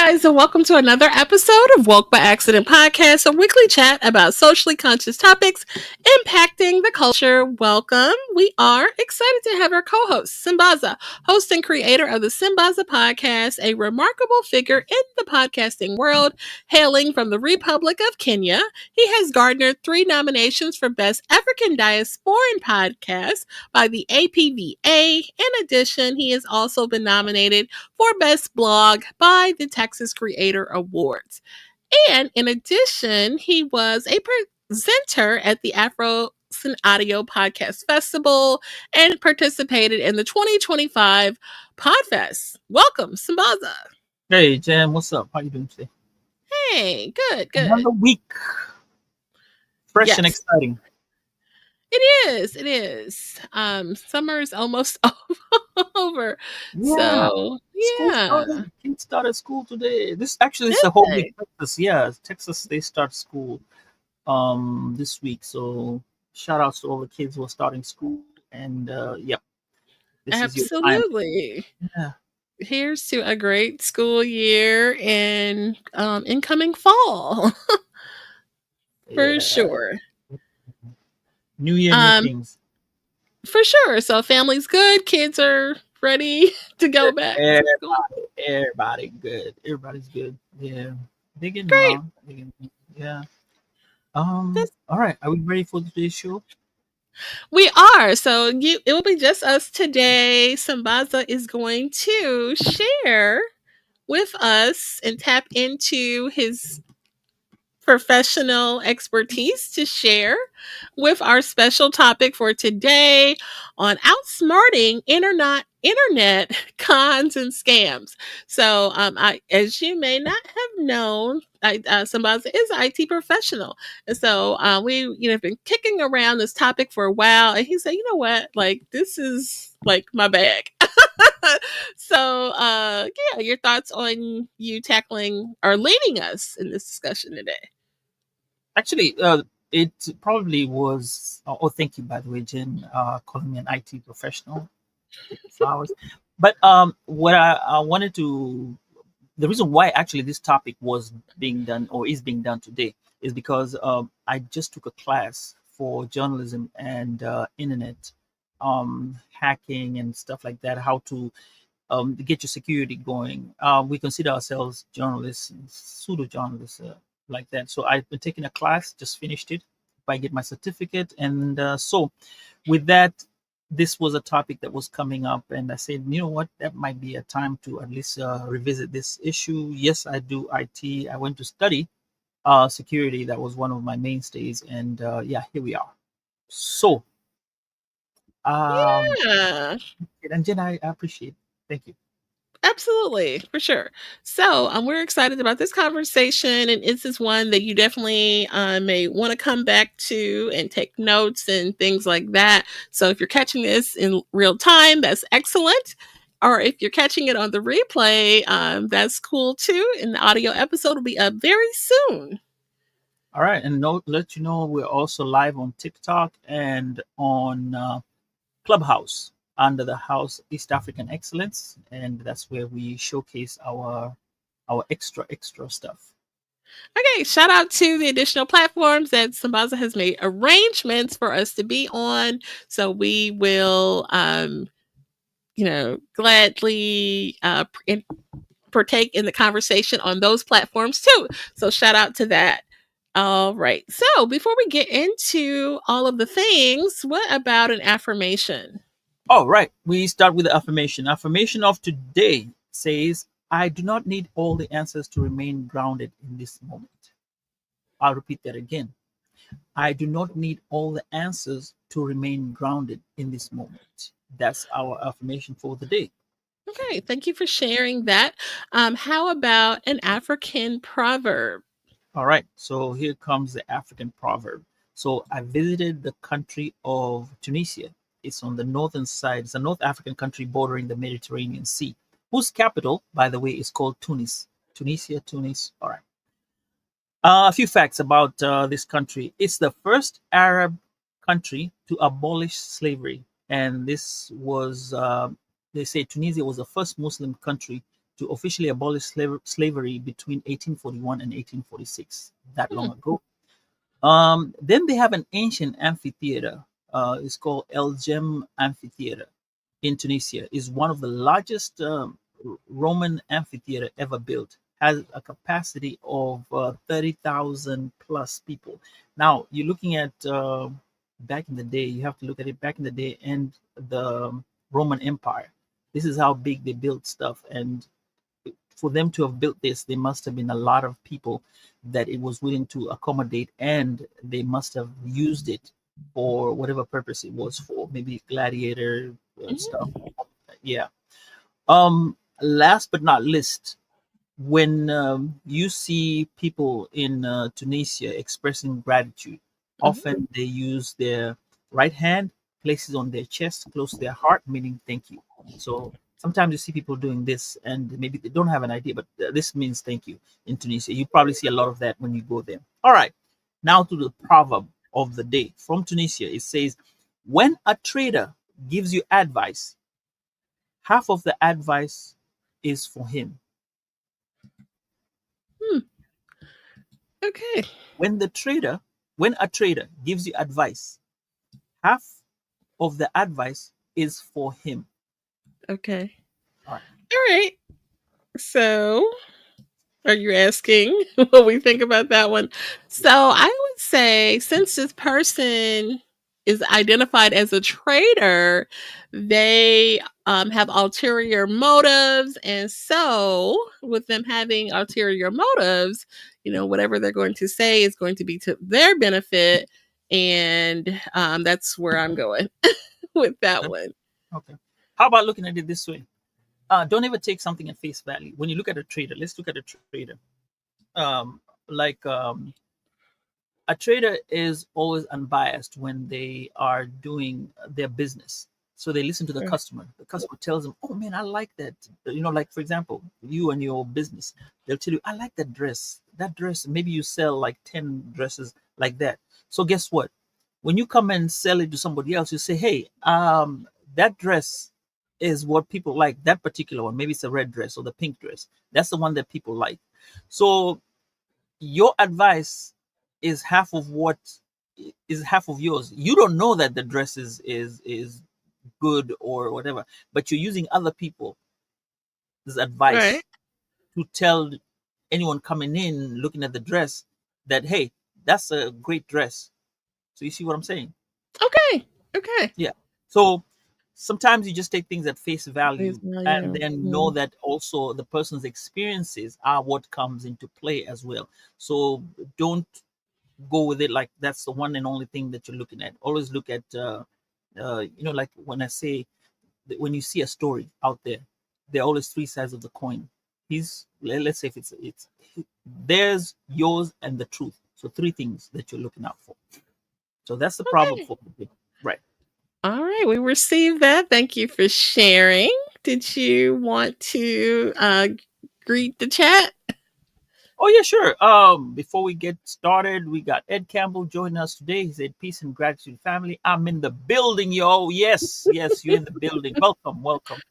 guys, and welcome to another episode of Woke by Accident Podcast, a weekly chat about socially conscious topics impacting the culture. Welcome. We are excited to have our co-host, Sambaza, host and creator of the Sambaza Podcast, a remarkable figure in the podcasting world, hailing from the Republic of Kenya. He has garnered 3 nominations for Best African Diasporan Podcast by the APVA. In addition, he has also been nominated for Best Blog by the Texas Creator Awards. And in addition, he was a presenter at the Afro Audio Podcast Festival and participated in the 2025 Podfest. Welcome, Sambaza. Hey, Jen, what's up? How you doing today? Hey, good. Another week. Fresh and Yes. exciting. It is. Summer is almost over. Yeah. So, School yeah. started. Kids started school today. This is Did the whole they? week. Texas, yeah. Texas, they start school this week. So shout outs to all the kids who are starting school. And yep, this is your time. Absolutely. Yeah. Here's to a great school year and incoming fall. For Yeah. sure. New year, new things. For sure. So family's good, kids are ready to go back to school. Everybody good. Everybody's good. Yeah. They're getting Great. around. Yeah. That's- All right. Are we ready for today's show? We are. So it will be just us today. Sambaza is going to share with us and tap into his professional expertise to share with our special topic for today on outsmarting internet cons and scams. So, as you may not have known, Sambaza is an IT professional, and so we have been kicking around this topic for a while. And he said, "You know what? Like this is like my bag." So, yeah, your thoughts on you tackling or leading us in this discussion today? Actually, it probably was. Oh, thank you, by the way, Jen, calling me an IT professional. Flowers. But what I wanted to, the reason why actually this topic was being done or is being done today is because I just took a class for journalism and internet hacking and stuff like that. How to get your security going. We consider ourselves journalists, pseudo journalists, like that. So I've been taking a class, just finished it. I get my certificate, and so with that, this was a topic that was coming up, and I said, you know what, that might be a time to at least revisit this issue. Yes, I do IT. I went to study security. That was one of my mainstays, and yeah, here we are. So, Yeah, and Jen, I appreciate it. Thank you. absolutely, for sure. So, we're excited about this conversation, and this is one that you definitely may want to come back to and take notes and things like that. So, if you're catching this in real time, that's excellent. Or if you're catching it on the replay, that's cool too. And the audio episode will be up very soon. All right, and let you know we're also live on TikTok and on Clubhouse under the House East African Excellence, and that's where we showcase our extra stuff. Okay, shout out to the additional platforms that Sambaza has made arrangements for us to be on. So we will, gladly partake in the conversation on those platforms too. So shout out to that. All right. So before we get into all of the things, what about an affirmation? All right, we start with the affirmation. Affirmation of today says, I do not need all the answers to remain grounded in this moment. I'll repeat that again. I do not need all the answers to remain grounded in this moment. That's our affirmation for the day. Okay, thank you for sharing that. How about an African proverb? All right, so here comes the African proverb. So I visited the country of Tunisia. It's on the northern side. It's a North African country bordering the Mediterranean Sea, whose capital, by the way, is called Tunis. Tunisia, Tunis. All right. A few facts about this country. It's the first Arab country to abolish slavery. And this was, they say Tunisia was the first Muslim country to officially abolish slavery between 1841 and 1846, that long Hmm. ago. Then they have an ancient amphitheater. It's called El Jem Amphitheater in Tunisia. Is one of the largest Roman amphitheater ever built. Has a capacity of 30,000 plus people. Now you're looking at back in the day. You have to look at it back in the day and the Roman Empire. This is how big they built stuff, and for them to have built this, there must have been a lot of people that it was willing to accommodate, and they must have used it for whatever purpose it was for, maybe gladiator stuff. Yeah. Last but not least, when you see people in Tunisia expressing gratitude, Hmm. often they use their right hand, places on their chest, close to their heart, meaning thank you. So sometimes you see people doing this, and maybe they don't have an idea, but this means thank you in Tunisia. You probably see a lot of that when you go there. All right, now to the proverb of the day from Tunisia. It says, "When a trader gives you advice, half of the advice is for him." Hmm. Okay. when the trader when a trader gives you advice, half of the advice is for him. Okay. All right. All right. So, are you asking what we think about that one? So, I would say since this person is identified as a traitor, they have ulterior motives. And so, with them having ulterior motives, whatever they're going to say is going to be to their benefit. And that's where I'm going with that Okay. one. Okay. How about looking at it this way? Don't ever take something at face value. When you look at a trader, let's look at a trader. um, like a trader is always unbiased when they are doing their business. So they listen to the Right. customer. The customer tells them, "Oh man, I like that." Like for example, you and your business, they'll tell you, "I like that dress. That dress." Maybe you sell like 10 dresses like that. So guess what? When you come and sell it to somebody else, you say, "Hey, that dress is what people like. That particular one. Maybe it's a red dress or the pink dress. That's the one that people like." So your advice is half of what is half of yours. You don't know that the dress is good or whatever, but you're using other people's Right. advice to tell anyone coming in looking at the dress that, hey, that's a great dress. So you see what I'm saying? Okay. Okay. Yeah. So sometimes you just take things at face Please, value and value. then know that also the person's experiences are what comes into play as well. So don't go with it like that's the one and only thing that you're looking at. Always look at, like when I say that when you see a story out there, there are always three sides of the coin. Let's say if it's there's yours and the truth. So three things that you're looking out for. So that's the proverb Okay. for today. Right. All right. We received that. Thank you for sharing. Did you want to greet the chat? Oh yeah, sure. Before we get started, we got Ed Campbell joining us today. He said, "Peace and gratitude, family. I'm in the building, yo. Yes, yes, you're in the building. Welcome, welcome."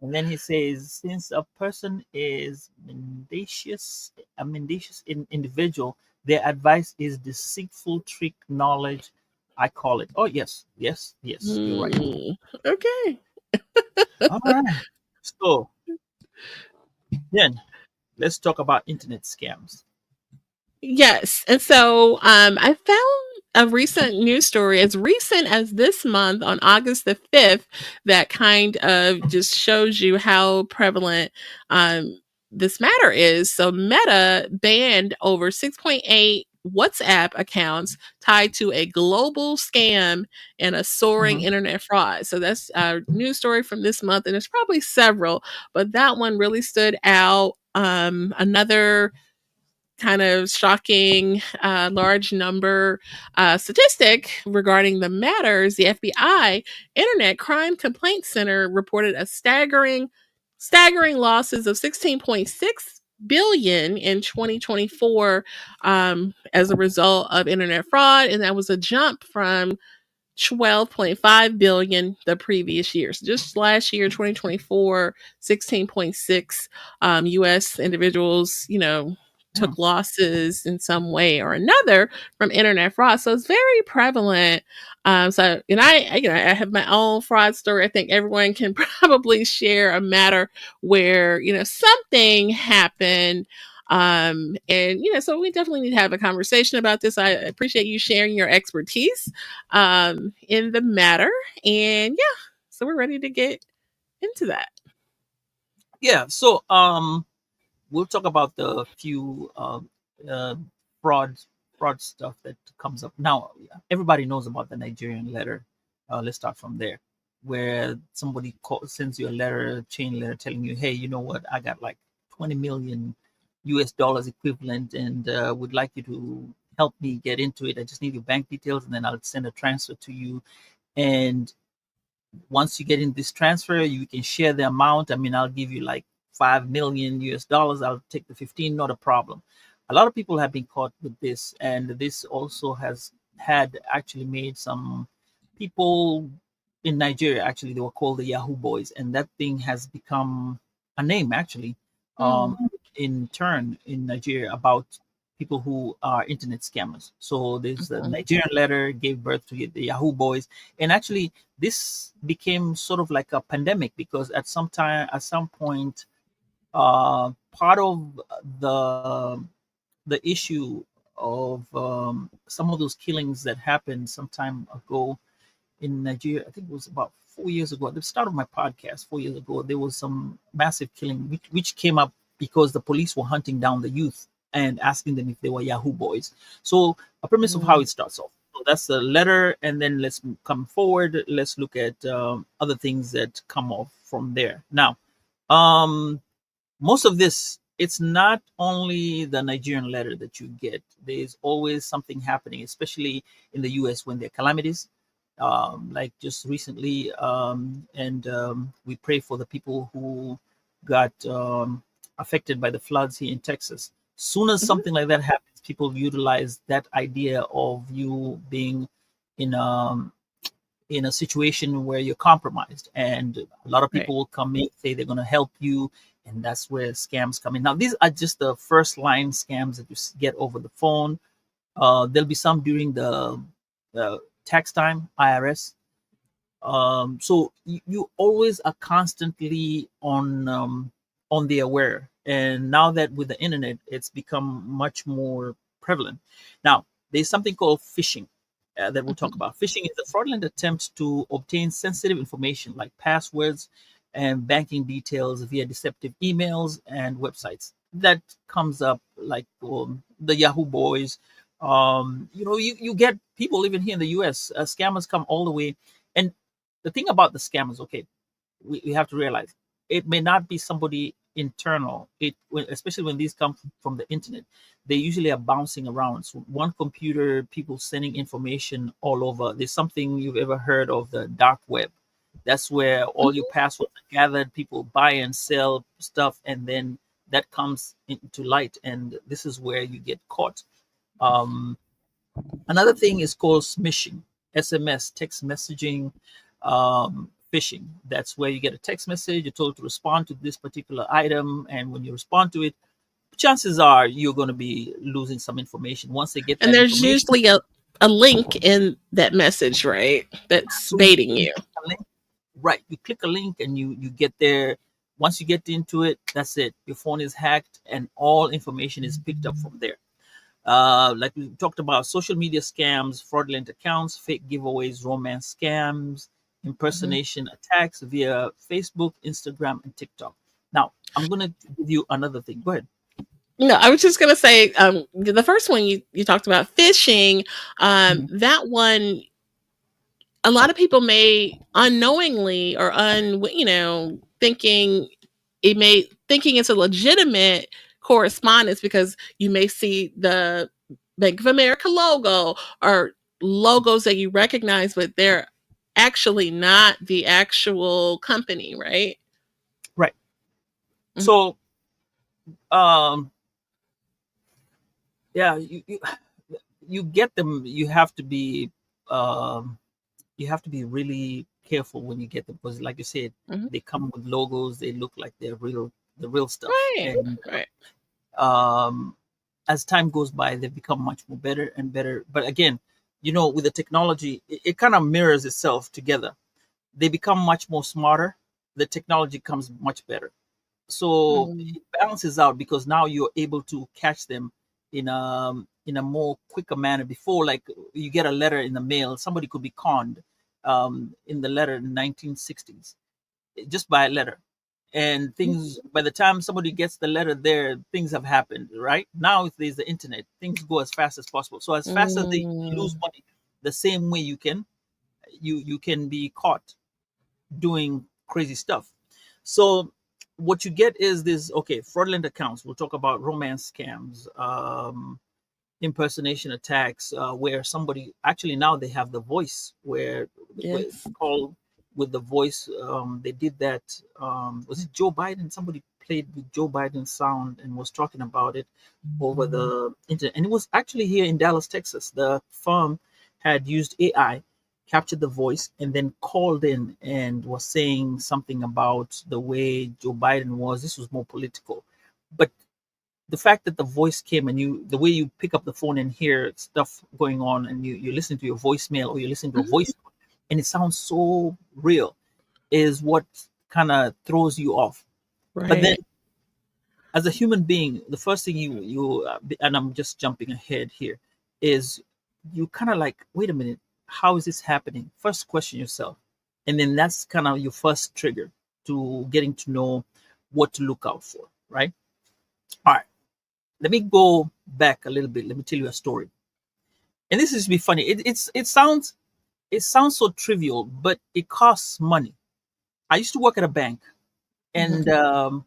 And then he says, "Since a person is a mendacious individual, their advice is deceitful trick knowledge. I call it." Oh yes, yes, yes. You're right. Okay. All right. So then let's talk about internet scams. Yes. And so I found a recent news story as recent as this month on August the 5th that kind of just shows you how prevalent this matter is. So Meta banned over 6.8 WhatsApp accounts tied to a global scam and a soaring Mhm. internet fraud. So that's a news story from this month, and there's probably several, but that one really stood out. Another kind of shocking large number statistic regarding the matters, the FBI Internet Crime Complaint Center reported a staggering losses of 16.6 billion in 2024 as a result of internet fraud, and that was a jump from 12.5 billion the previous year. So just last year, 2024, 16.6 US individuals, Hmm. took losses in some way or another from internet fraud. So it's very prevalent. And I have my own fraud story. I think everyone can probably share a matter where, something happened. So we definitely need to have a conversation about this. I appreciate you sharing your expertise in the matter. And yeah, so we're ready to get into that. Yeah. So we'll talk about the few uh, fraud fraud stuff that comes up now. Everybody knows about the Nigerian letter. Let's start from there, where somebody sends you a letter, chain letter, telling you, "Hey, you know what? I got like 20 million US dollars equivalent, and would like you to help me get into it. I just need your bank details, and then I'll send a transfer to you. And once you get in this transfer, you can share the amount. I mean, I'll give you like 5 million US dollars. I'll take the 15, not a problem." A lot of people have been caught with this, and this also has had actually made some people in Nigeria, actually, they were called the Yahoo Boys, and that thing has become a name actually, um, Mm, in turn in Nigeria about people who are internet scammers. So there's the mhm. Nigerian letter gave birth to the Yahoo Boys, and actually this became sort of like a pandemic because at some point, part of the the issue of some of those killings that happened some time ago in Nigeria. I think it was about 4 years ago, at the start of my podcast. 4 years ago, there was some massive killing which came up because the police were hunting down the youth and asking them if they were Yahoo Boys. So a premise of how Mm. it starts off. So that's the letter, and then let's come forward. Let's look at other things that come off from there. Now, um, most of this, it's not only the Nigerian letter that you get. There's always something happening, especially in the US when there are calamities, like just recently. And we pray for the people who got affected by the floods here in Texas. Soon as Mhm. something like that happens, people utilize that idea of you being in in a situation where you're compromised, and a lot of Right. people will come in, say they're going to help you, and that's where scams come in. Now these are just the first line scams that you get over the phone. There'll be some during the tax time, IRS. So you always are constantly on the aware, and now that with the internet it's become much more prevalent. Now there's something called phishing, that we'll talk Mhm. about. Phishing is a fraudulent attempt to obtain sensitive information like passwords and banking details via deceptive emails and websites. That comes up like the Yahoo Boys. You get people even here in the US, scammers come all the way. And the thing about the scammers, okay, we have to realize it may not be somebody internal. Especially when these come from the internet, they usually are bouncing around. So one computer, people sending information all over. There's something you've ever heard of, the dark web. That's where all your passwords are gathered. People buy and sell stuff, and then that comes into light, and this is where you get caught. Um, Another thing is called smishing, SMS, text messaging, phishing. That's where you get a text message, you're told to respond to this particular item, and when you respond to it, chances are you're going to be losing some information. Once they get And that there's information, usually a link in that message, right? That's absolutely, baiting you you. click a link, right? You click a link, and you get there. Once you get into it, that's it. Your phone is hacked, and all information is picked up from there. Like we talked about, social media scams, fraudulent accounts, fake giveaways, romance scams, Mhm. impersonation attacks via Facebook, Instagram, and TikTok. Now, I'm going to give you another thing. Go ahead. No, I was just gonna say, the first one you talked about fishing, Mhm. that one, a lot of people may unknowingly or thinking thinking it's a legitimate correspondence because you may see the Bank of America logo or logos that you recognize, but they're actually not the actual company, right? Right. Mhm. So, um, yeah, you get them. You have to be um, you have to be really careful when you get them because, like you said, Mhm. they come with logos. They look like they're real, the real stuff. Right. And Right. um, as time goes by, they become much more better and better. But again, with the technology, it kind of mirrors itself together. They become much more smarter. The technology comes much better. So Mm. it balances out because now you're able to catch them in a more quicker manner. Before, like you get a letter in the mail, somebody could be conned in the letter in the 1960s just by a letter. And things, by the time somebody gets the letter there, things have happened. Right now, if there's the internet, things go as fast as possible. So as fast as they lose Mm. money, the same way you can be caught doing crazy stuff. So what you get is this, okay, fraudulent accounts. We'll talk about romance scams, impersonation attacks, where somebody actually now they have the voice where Yes. call with the voice. They did that. Was it Joe Biden? Somebody played with Joe Biden's sound and was talking about it over the internet, and it was actually here in Dallas, Texas. The firm had used AI, captured the voice, and then called in and was saying something about the way Joe Biden was. This was more political, but the fact that the voice came and the way you pick up the phone and hear stuff going on, and you listen to your voicemail or you listen to a Mhm. voice and it sounds so real, is what kind of throws you off. But then Right. as a human being, the first thing and I'm just jumping ahead here, is you kind of like, wait a minute, how is this happening? First question yourself, and then that's kind of your first trigger to getting to know what to look out for, right? All right, let me go back a little bit. Let me tell you a story. And this is to be funny. It sounds so trivial, but it costs money. I used to work at a bank, Mhm.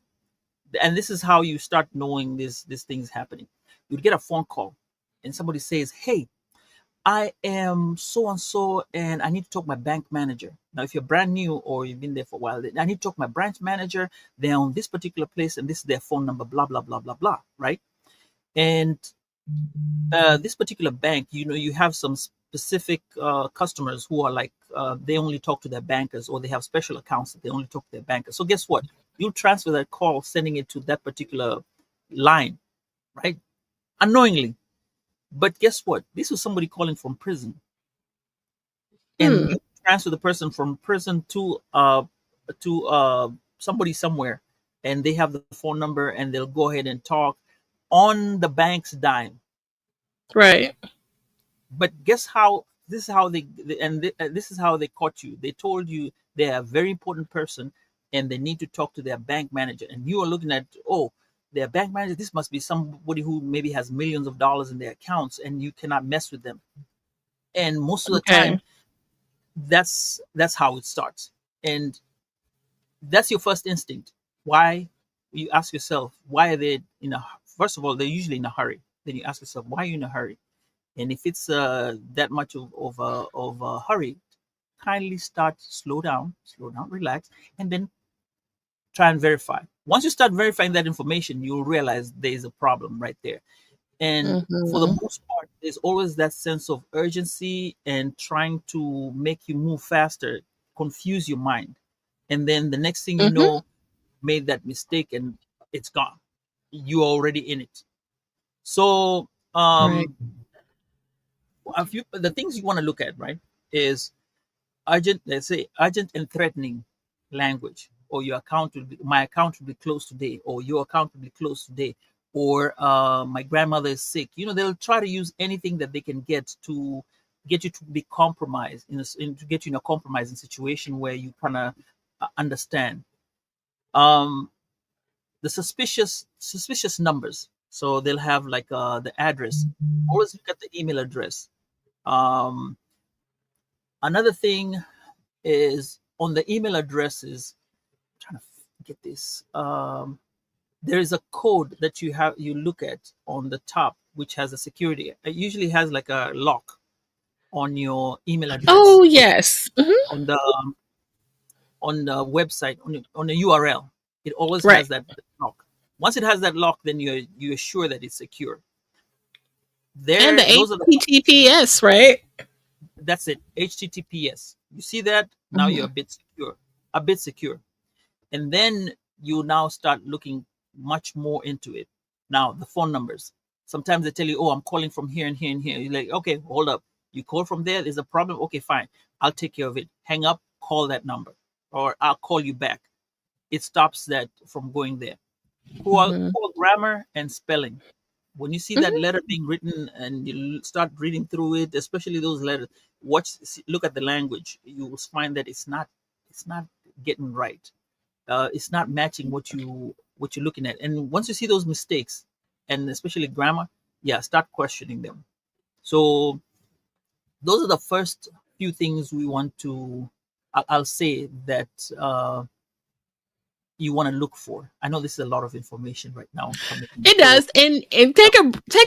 and this is how you start knowing these things happening. You'd get a phone call, and somebody says, "Hey, I am so and so, and I need to talk to my bank manager." Now, if you're brand new or you've been there for a while, I need to talk to my branch manager. They're on this particular place, and this is their phone number. Blah blah blah blah blah. Right? And this particular bank, you have some specific customers who are like, they only talk to their bankers, or they have special accounts that they only talk to their bankers. So guess what? You'll transfer that call, sending it to that particular line, right? Unknowingly. But guess what? This was somebody calling from prison, and Hmm. you transfer the person from prison to somebody somewhere, and they have the phone number, and they'll go ahead and talk on the bank's dime. Right. But guess how? This is how this is how they caught you. They told you they're a very important person, and they need to talk to their bank manager. And you are looking at, oh, their bank manager. This must be somebody who maybe has millions of dollars in their accounts, and you cannot mess with them. And most of the Okay. time, that's how it starts. And that's your first instinct. Why? You ask yourself, why are they in a? First of all, they're usually in a hurry. Then you ask yourself, why are you in a hurry? And if it's that much of a hurry, kindly slow down, relax, and then try and verify. Once you start verifying that information, you'll realize there is a problem right there. And for the Mhm. most part, there's always that sense of urgency and trying to make you move faster, confuse your mind. And then the next thing you Mhm. know, made that mistake and it's gone. You're already in it. So, Right. the things you want to look at, right, is urgent, let's say urgent and threatening language, or my account will be closed today, or your account will be closed today, or my grandmother is sick. They'll try to use anything that they can get you to be compromised to get you in a compromising situation where you kind of understand um the suspicious numbers. So they'll have like the address. Always look at the email address. um Another thing is on the email addresses. Trying to get this. There is a code that you look at on the top, which has a security. It usually has like a lock on your email address Oh yes. Mhm. on the website on the URL. It always Right. has that lock. Once it has that lock, then you're sure that it's secure. And the Those are the HTTPS, right? That's it. HTTPS. You see that now you're Mhm. a bit secure, and then you now start looking much more into it. Now the phone numbers. Sometimes they tell you, "Oh, I'm calling from here and here and here." You're like, "Okay, hold up. You call from there. There's a problem. Okay, fine. I'll take care of it. Hang up. Call that number, or I'll call you back." It stops that from going there. Mhm. Poor grammar and spelling. When you see that Mhm. letter being written and you start reading through it, especially those letters, look at the language. You will find that it's not getting right. It's not matching what you're looking at. And once you see those mistakes, and especially grammar, yeah, start questioning them. So those are the first few things we want to. I'll say that you want to look for. I know this is a lot of information right now coming in. It So does, and take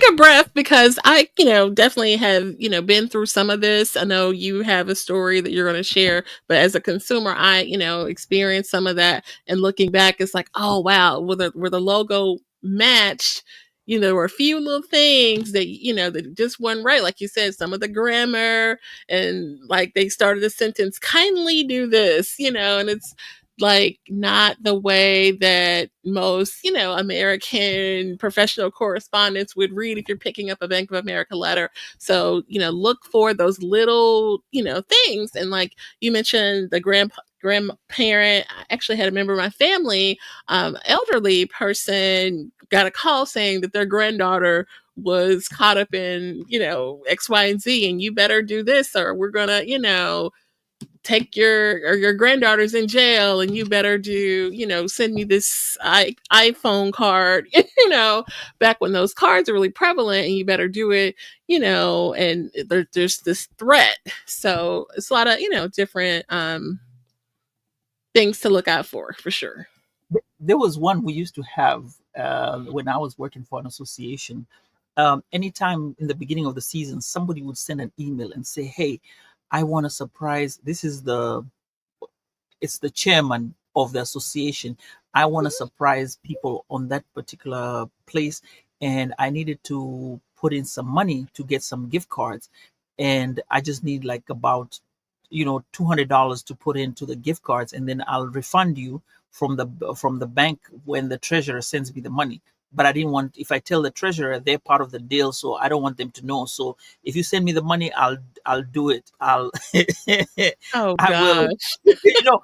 a breath, because I, definitely have, been through some of this. I know you have a story that you're going to share, but as a consumer, I, experienced some of that. And looking back, it's like, oh wow, were the logo matched? There were a few little things that that just weren't right. Like you said, some of the grammar, and like they started a sentence, kindly do this, and it's like not the way that most, American professional correspondents would read if you're picking up a Bank of America letter. So, look for those little, things. And like you mentioned, the grandparent, I actually had a member of my family, elderly person, got a call saying that their granddaughter was caught up in, X, Y, and Z, and you better do this or we're gonna, take your granddaughter's in jail and you better do, send me this iPhone card, back when those cards are really prevalent, and you better do it, and there's this threat. So it's a lot of, different things to look out for sure. there was one we used to have when I was working for an association. Anytime in the beginning of the season, somebody would send an email and say, "Hey, I want to surprise. It's the chairman of the association. I want to surprise people on that particular place, and I needed to put in some money to get some gift cards, and I just need like about $200 to put into the gift cards, and then I'll refund you from the bank when the treasurer sends me the money." But I didn't want, if I tell the treasurer, they're part of the deal, so I don't want them to know. So if you send me the money, I'll do it. Oh I will. gosh. You know,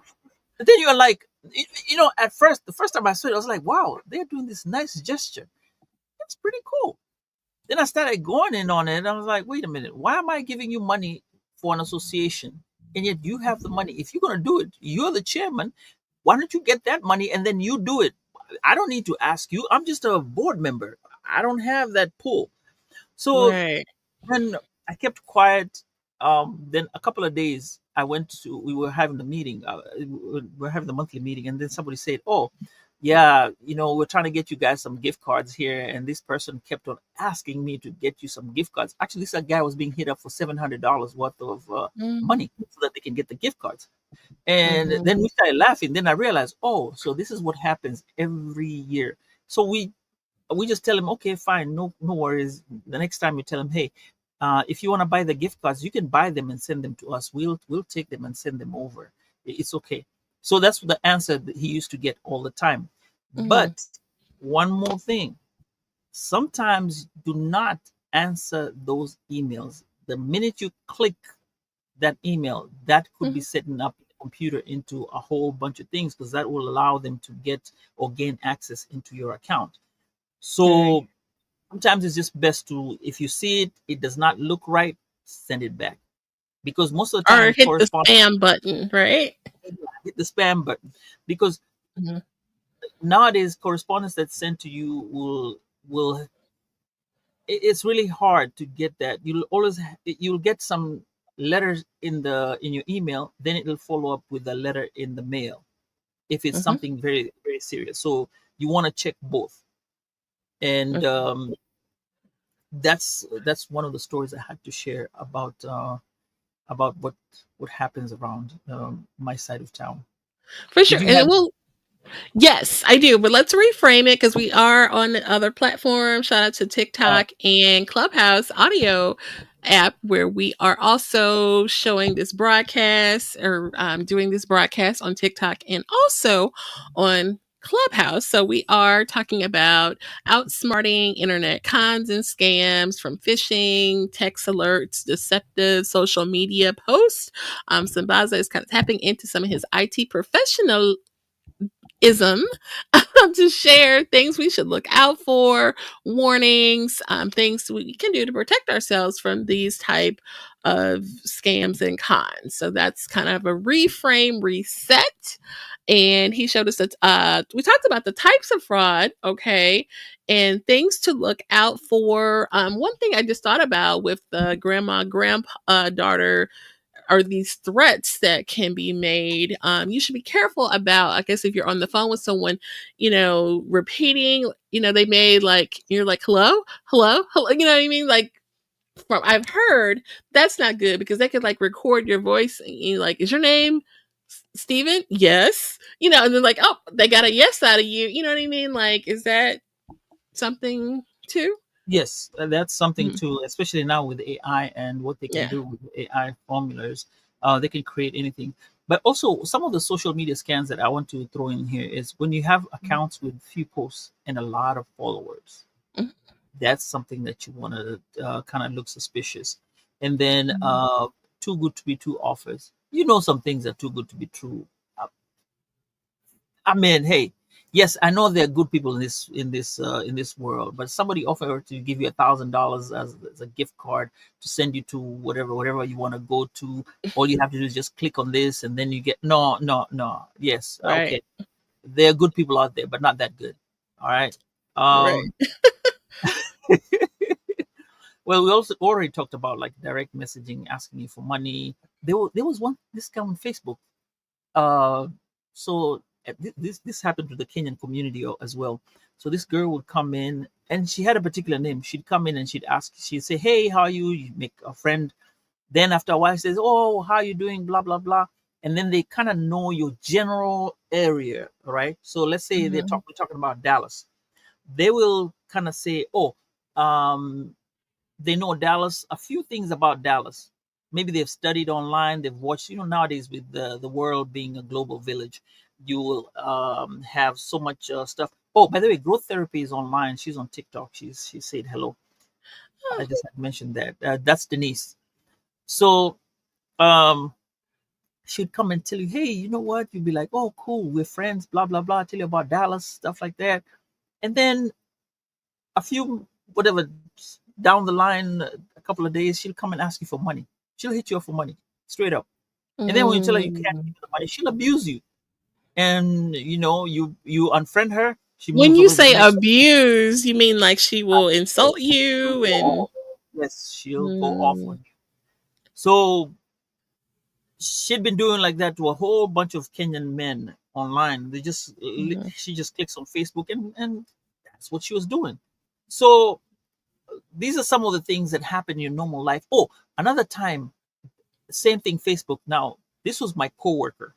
and then you're like, at first, the first time I saw it, I was like, wow, they're doing this nice gesture. That's pretty cool. Then I started going in on it, and I was like, wait a minute, why am I giving you money for an association? And yet you have the money. If you're going to do it, you're the chairman. Why don't you get that money and then you do it? I don't need to ask you. I'm just a board member. I don't have that pull. So Right. then I kept quiet. Then a couple of days, we were having the meeting. We were having the monthly meeting, and then somebody said, "Oh, yeah, we're trying to get you guys some gift cards here." And this person kept on asking me to get you some gift cards. Actually, this guy was being hit up for $700 worth of money so that they can get the gift cards. And Mm-hmm. then we started laughing. Then I realized, oh, so this is what happens every year. So we just tell him, okay, fine, no worries. The next time you tell him, hey, if you want to buy the gift cards, you can buy them and send them to us. We'll take them and send them over. It's okay. So that's the answer that he used to get all the time. Mm-hmm. But one more thing, sometimes do not answer those emails. The minute you click that email, that could be Mm-hmm. setting up the computer into a whole bunch of things, because that will allow them to get or gain access into your account. Right. So sometimes it's just best to, if you see it does not look right, send it back. Because most of the Or time, hit the correspond spam button, right? hit the spam button. Because Mm-hmm. nowadays, correspondence that's sent to you will it's really hard to get that. You'll get some letters in your email, then it'll follow up with a letter in the mail if it's Mm-hmm. something very very serious. So you want to check both. And that's one of the stories I had to share about what happens around my side of town. For Did sure. you And have? it will. Yes, I do. But let's reframe it, because we are on other platforms. Shout out to uh, TikTok and Clubhouse audio. app where we are also showing this broadcast or doing this broadcast on TikTok and also on Clubhouse. So we are talking about outsmarting internet cons and scams from phishing, text alerts, deceptive social media posts. Sambaza is kind of tapping into some of his IT professional ism to share things we should look out for, warnings, things we can do to protect ourselves from these type of scams and cons. So that's kind of a reframe reset. And he showed us that we talked about the types of fraud, okay, and things to look out for. One thing I just thought about with the grandma, grandpa, daughter are these threats that can be made. You should be careful about, I guess, if you're on the phone with someone, repeating, they made like, you're like, hello, hello, hello, you know what I mean? Like, from I've heard that's not good because they could like record your voice and you're like, is your name Steven? Yes. And then like, oh, they got a yes out of you. You know what I mean? Like, is that something too? Yes, that's something Mhm. too, especially now with AI and what they can Yeah. do with AI formulas. They can create anything. But also, some of the social media scans that I want to throw in here is when you have accounts with few posts and a lot of followers. Mhm. That's something that you want to kind of look suspicious. And then Mhm. too good to be true offers. You know, some things are too good to be true. Uh, I mean, hey, yes, I know there are good people in this world, but somebody offered to give you $1,000 as a gift card to send you to whatever you want to go to. All you have to do is just click on this, and then you get no, no, no. Yes, Right. okay, there are good people out there, but not that good. All right. Right. Um, well, we also already talked about like direct messaging, asking you for money. There was one this guy on Facebook. Uh, so this happened to the Kenyan community as well. So this girl would come in, and she had a particular name. She'd come in and she'd ask. She'd say, "Hey, how are you?" You make a friend. Then after a while, she says, "Oh, how are you doing?" Blah blah blah. And then they kind of know your general area, right? So let's say Mhm. we're talking about Dallas. They will kind of say, "Oh, um, they know Dallas, a few things about Dallas. Maybe they've studied online, they've watched, nowadays with the world being a global village, you will have so much stuff. Oh, by the way, growth therapy is online. She's on TikTok. She said hello. I Oh. just had mentioned that. That's Denise. So um, she'd come and tell you, hey, you know what? You'd be like, oh, cool, we're friends, blah, blah, blah. Tell you about Dallas, stuff like that. And then a few whatever down the line, a couple of days, she'll come and ask you for money. She'll hit you up for money straight up. And then when you tell her you can't Mm. give her the money, she'll abuse you. And you unfriend her, she When moves you over to the say next. abuse, you mean like she will insult you and Oh, yes, she'll go off on mm, you. So she'd been doing like that to a whole bunch of Kenyan men online. mhm, She just clicks on Facebook, and that's what she was doing. So these are some of the things that happen in your normal life. Oh, another time, same thing, Facebook. Now, this was my coworker.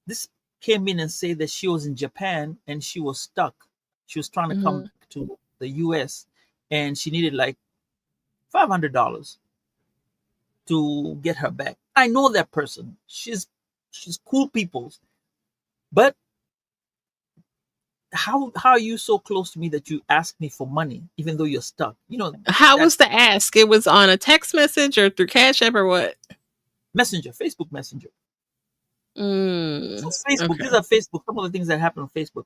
This came in and said that she was in Japan and she was stuck. She was trying to come mhm. back to the US and she needed like $500 to get her back. I know that person. She's cool people. But how are you so close to me that you ask me for money even though you're stuck? How was That's the ask? It was on a text message or through Cash App or what? Messenger, Facebook Messenger. So Mm, Facebook, these okay. are Facebook, some of the things that happen on Facebook.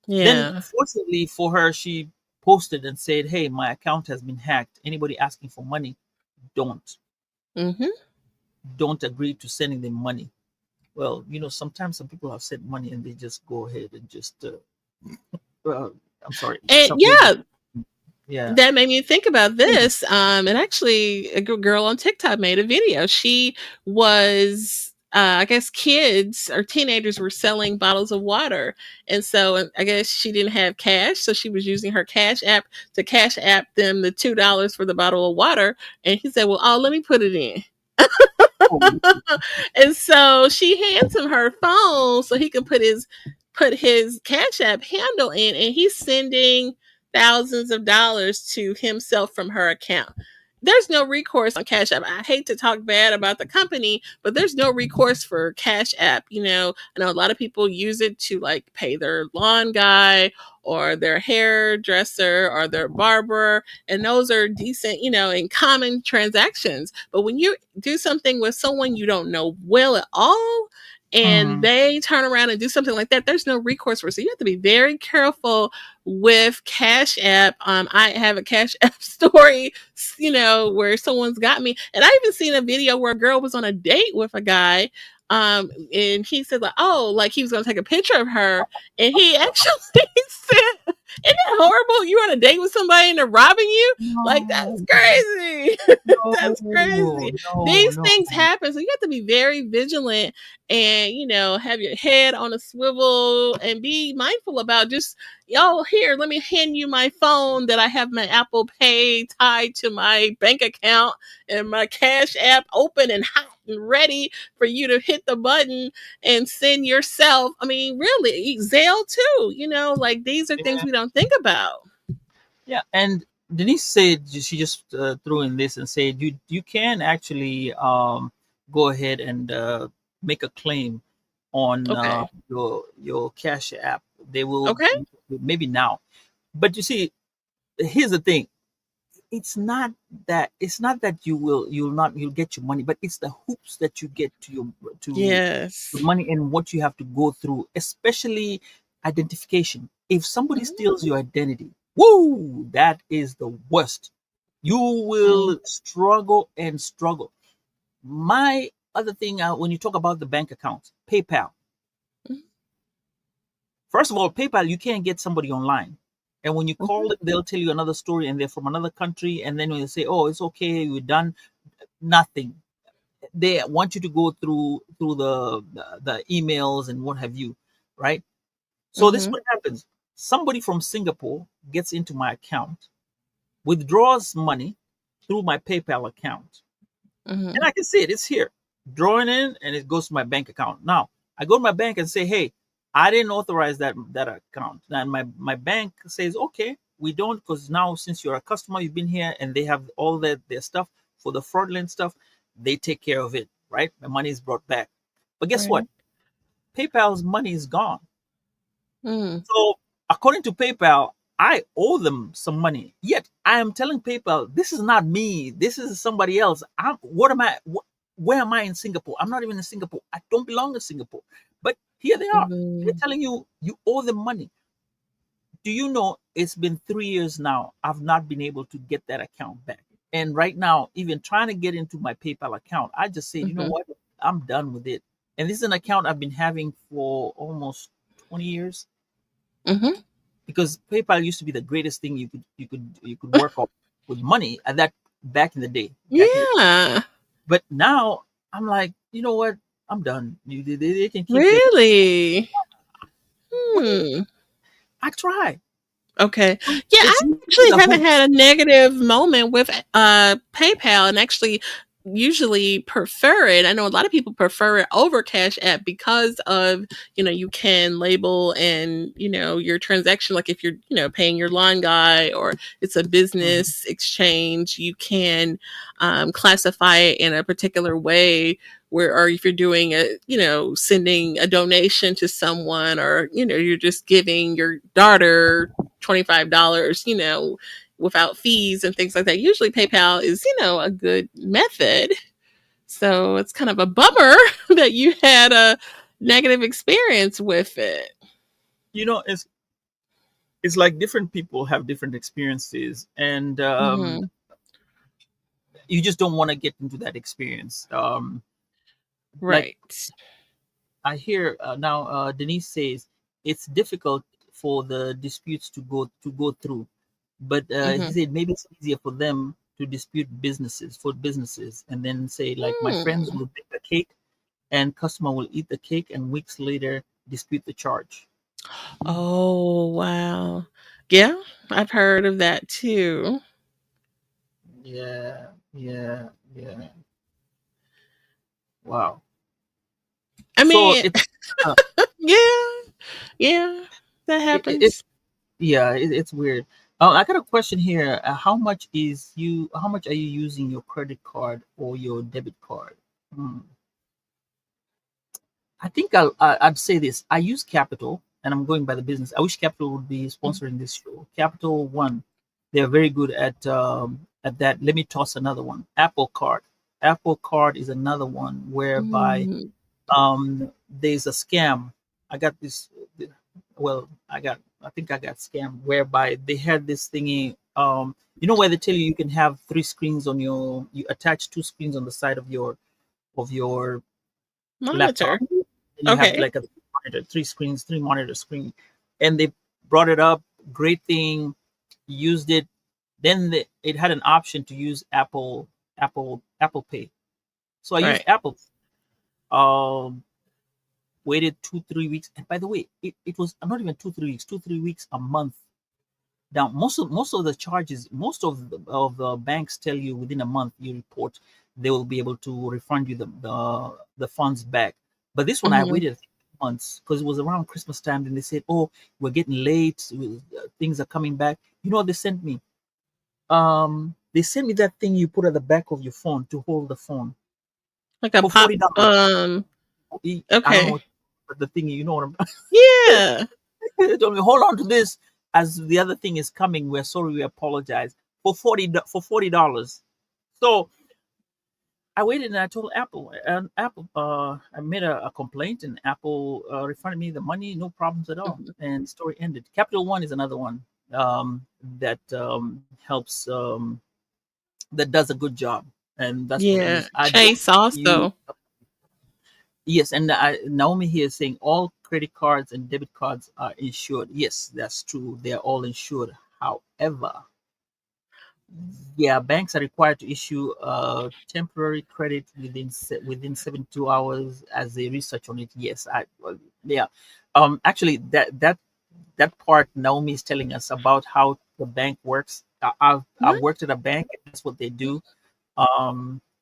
Then, Yeah. fortunately for her, she posted and said, "Hey, my account has been hacked. Anybody asking for money, don't Mhm. don't agree to sending them money." Well, sometimes some people have sent money and they just go ahead and just, I'm sorry, And some they, yeah, yeah. that made me think about this. And actually, a girl on TikTok made a video. She was, I guess, kids or teenagers were selling bottles of water, and so I guess she didn't have cash, so she was using her Cash App to Cash App them the $2 for the bottle of water. And he said, "Well, oh, let me put it in." Oh, And so she hands him her phone so he can put his Cash App handle in, and he's sending. thousands of dollars to himself from her account. There's no recourse on Cash App. I hate to talk bad about the company, but there's no recourse for Cash App. I know a lot of people use it to like pay their lawn guy or their hairdresser or their barber, and those are decent, and common transactions. But when you do something with someone you don't know well at all, and Mm-hmm. they turn around and do something like that, there's no recourse for. So you have to be very careful with Cash App. I have a Cash App story, where someone's got me, and I even seen a video where a girl was on a date with a guy. And he said like, oh, like he was gonna take a picture of her, and he actually said, "Isn't that horrible? You're on a date with somebody and they're robbing you? Like that's No, crazy. That's crazy. no, no, These no. things happen, so you have to be very vigilant and have your head on a swivel and be mindful about just, yo, here, let me hand you my phone that I have my Apple Pay tied to my bank account and my Cash App open and hot and ready for you to hit the button and send yourself. I mean, really, Zelle too, like these are things Yeah, we don't think about. yeah. And Denise said she just threw in this and said you can actually go ahead and make a claim on Okay. your Cash App. They will Okay. maybe now, but you see, here's the thing. It's not that you'll get your money, but it's the hoops that you get to the Yes. money and what you have to go through, especially identification. If somebody steals your identity, woo, that is the worst. You Mm-hmm. will struggle and struggle. My other thing, when you talk about the bank accounts, PayPal. First of all, PayPal, you can't get somebody online. And when you call Mm-hmm. them, they'll tell you another story and they're from another country. And then when they say, oh, it's okay, we're done, nothing. They want you to go through the emails and what have you, right? So this is Mm-hmm. what happens. Somebody from Singapore gets into my account, withdraws money through my PayPal account. Mm-hmm. And I can see it. It's here, drawing in, and it goes to my bank account. Now I go to my bank and say, "Hey, I didn't authorize that account." And my bank says, "Okay, we don't, because now since you're a customer, you've been here, and they have all their stuff for the fraudulent stuff. They take care of it, right? My money is brought back." But guess what? Right. PayPal's money is gone. Mm. So according to PayPal, I owe them some money. Yet I am telling PayPal, this is not me. This is somebody else. What am I? Where am I in Singapore? I'm not even in Singapore. I don't belong in Singapore. But here they are. They're Mm. telling you you owe them money. Do you know it's been 3 years now? I've not been able to get that account back. And right now, even trying to get into my PayPal account, I just said, you know Mm-hmm. what? I'm done with it. And this is an account I've been having for almost 20 years, Mm-hmm. because PayPal used to be the greatest thing you could work on with money at that back in the day, back in the Yeah. but now I'm like, you know what? I'm done. They can keep their Really? what Hmm. I try. Okay. So Yeah, I it's usually actually the haven't hoops. had a negative moment with PayPal, and actually usually prefer it. I know a lot of people prefer it over Cash App because of, you can label and, your transaction, like if you're, paying your lawn guy or it's a Mhm. business exchange, you can classify it in a particular way where, or if you're doing a, sending a donation to someone, or, you're just giving your daughter $25, without fees and things like that. Usually PayPal is, a good method. So it's kind of a bummer that you had a negative experience with it. It's like different people have different experiences, and Mm-hmm. you just don't want to get into that experience. Like Right. I hear now, Denise says it's difficult for the disputes to go through, but he Mm-hmm. said maybe it's easier for them to dispute businesses, and then say like my friends Mm. will bake the cake, and customer will eat the cake, and weeks later dispute the charge. Hmm. Oh, wow. Yeah, I've heard of that too. Yeah, yeah, yeah. Wow. I So mean, it's uh, yeah, yeah, that it, it, happens. yeah, it's weird. I got a question here. How much are you using your credit card or your debit card? Hmm. I think I'd say this. I use Capital, and I'm going by the business. I wish Capital would be sponsoring this show. Capital One, they're very good at that. Let me toss another one. Apple Card. Apple Card is another one whereby Mm, there's a scam. I got this. Well, I think I got scammed whereby they had this thingy. Where they tell you can have three screens on your. You attach two screens on the side of your laptop, monitor. and you have Okay. like a monitor, three screens, three monitor screen, and they brought it up. Great thing, used it. Then it had an option to use Apple Pay. So I used Right. Apple. Um, Waited 2 3 weeks, and by the way, it was not even 2 3 weeks, 2 3 weeks, a month. Now most of the charges, most of the banks tell you within a month you report, they will be able to refund you the funds back. But this one I Hmm. waited months because it was around Christmas time. And they said, "Oh, we're getting late. Things are coming back." You know what they sent me? They sent me that thing you put at the back of your phone to hold the phone Like a for pop. $40. I don't know, Okay. but the thing, you know what I'm. Yeah. They told me, hold on to this as the other thing is coming. We're sorry, we apologize for $40. So I waited and I told Apple, and Apple, I made a complaint, and Apple refunded me the money, no problems at all, Mhm. and story ended. Capital One is another one that helps, that does a good job, and that's what I Yeah. use. I don't Chase use. also. Yes, and Naomi here is saying all credit cards and debit cards are insured. Yes, that's true. They're all insured. However, yeah, banks are required to issue a temporary credit within 72 hours as they research on it. Yes, yeah. Actually, that part Naomi is telling us about how the bank works. I've Mhm. worked at a bank, and that's what they do.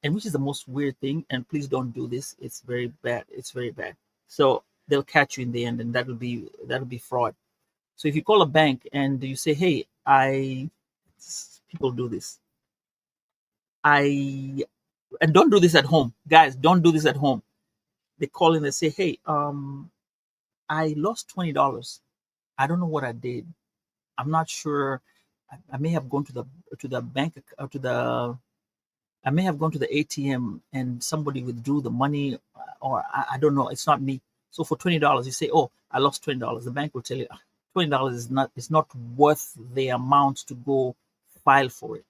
And which is the most weird thing, and please don't do this, it's very bad, it's very bad. So they'll catch you in the end, and that'll be fraud. So if you call a bank and you say, hey, people do this, I and don't do this at home, guys, don't do this at home. They call in and say, hey, I lost $20. I don't know what I did. I'm not sure. I may have gone to the bank, to the I may have gone to the ATM and somebody withdrew the money, or I don't know. It's not me. So for $20, you say, "Oh, I lost $20." The bank will tell you, $20 is not worth the amount to go file for it.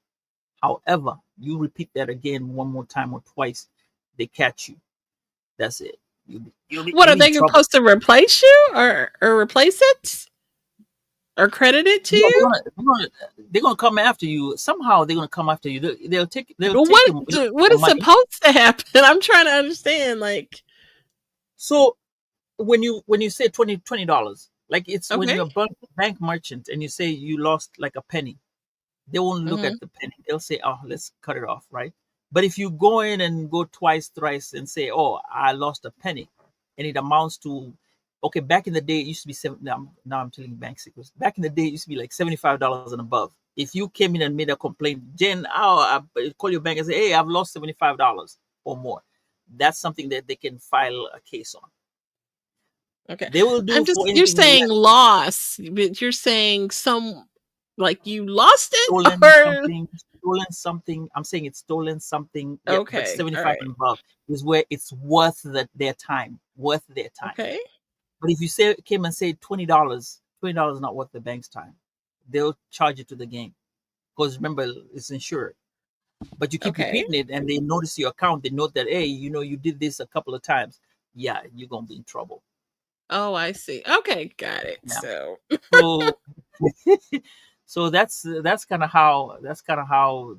However, you repeat that again one more time or twice, they catch you. That's it. What You'll are be in they trouble. supposed to replace you or replace it or credit it to Yeah, you? they're gonna come after you somehow. They're gonna come after you. They'll Well, take what your is money. supposed to happen? I'm trying to understand. Like, So when you say $20, like it's when okay. you're a bank merchant and you say you lost like a penny, they won't look Hmm. at the penny. They'll say, "Oh, let's cut it off," right? But if you go in and go twice, thrice, and say, "Oh, I lost a penny," and it amounts to, okay, back in the day it used to be seven. Now I'm telling you bank secrets. Back in the day it used to be like $75 and above. If you came in and made a complaint, Jen, I call your bank and say, "Hey, I've lost $75 or more." That's something that they can file a case on. Okay. They will do I'm for just, you're anything saying less. loss, but you're saying like you lost it Stolen or, something, stolen something. I'm saying it's stolen something. Yep, but okay. All 75 right. and above is where it's worth their time, worth their time. Okay. But if you say came and say $20 is not worth the bank's time. They'll charge you to the game because remember it's insured. But you keep Okay. repeating it, and they notice your account. They note that, hey, you did this a couple of times. Yeah, you're gonna be in trouble. Oh, I see. Okay. Got it. Yeah. So, So so that's kind of how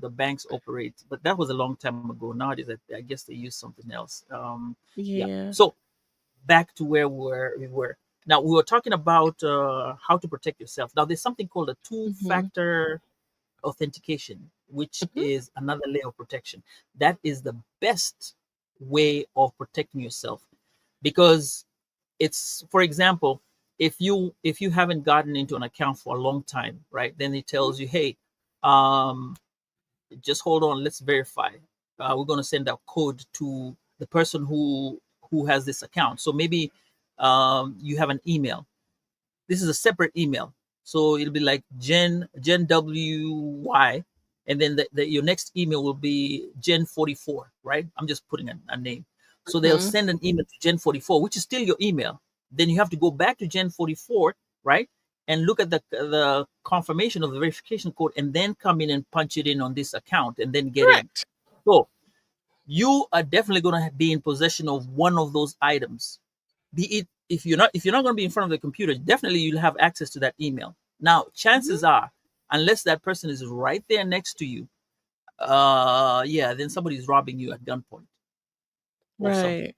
the banks operate. But that was a long time ago. Nowadays, I guess they use something else. Yeah. yeah. So back to where we were. Now we were talking about how to protect yourself. Now there's something called a Hmm. two-factor authentication, which Hmm. is another layer of protection. That is the best way of protecting yourself because it's, for example. if you haven't gotten into an account for a long time, right? Then it tells you, hey, um, just hold on, let's verify. We're going to send a code to the person who has this account. So maybe you have an email. This is a separate email, so it'll be like Jen WY, and then your next email will be Jen 44, right? I'm just putting a name. So they'll Mhm. send an email to Jen 44, which is still your email. Then you have to go back to Jen 44, right? And look at the confirmation of the verification code, and then come in and punch it in on this account, and then get in. Correct. So you are definitely going to be in possession of one of those items. Be it, if you're not going to be in front of the computer, definitely you'll have access to that email. Now Mhm. chances are, unless that person is right there next to you, yeah, then somebody's robbing you at gunpoint or something, Right.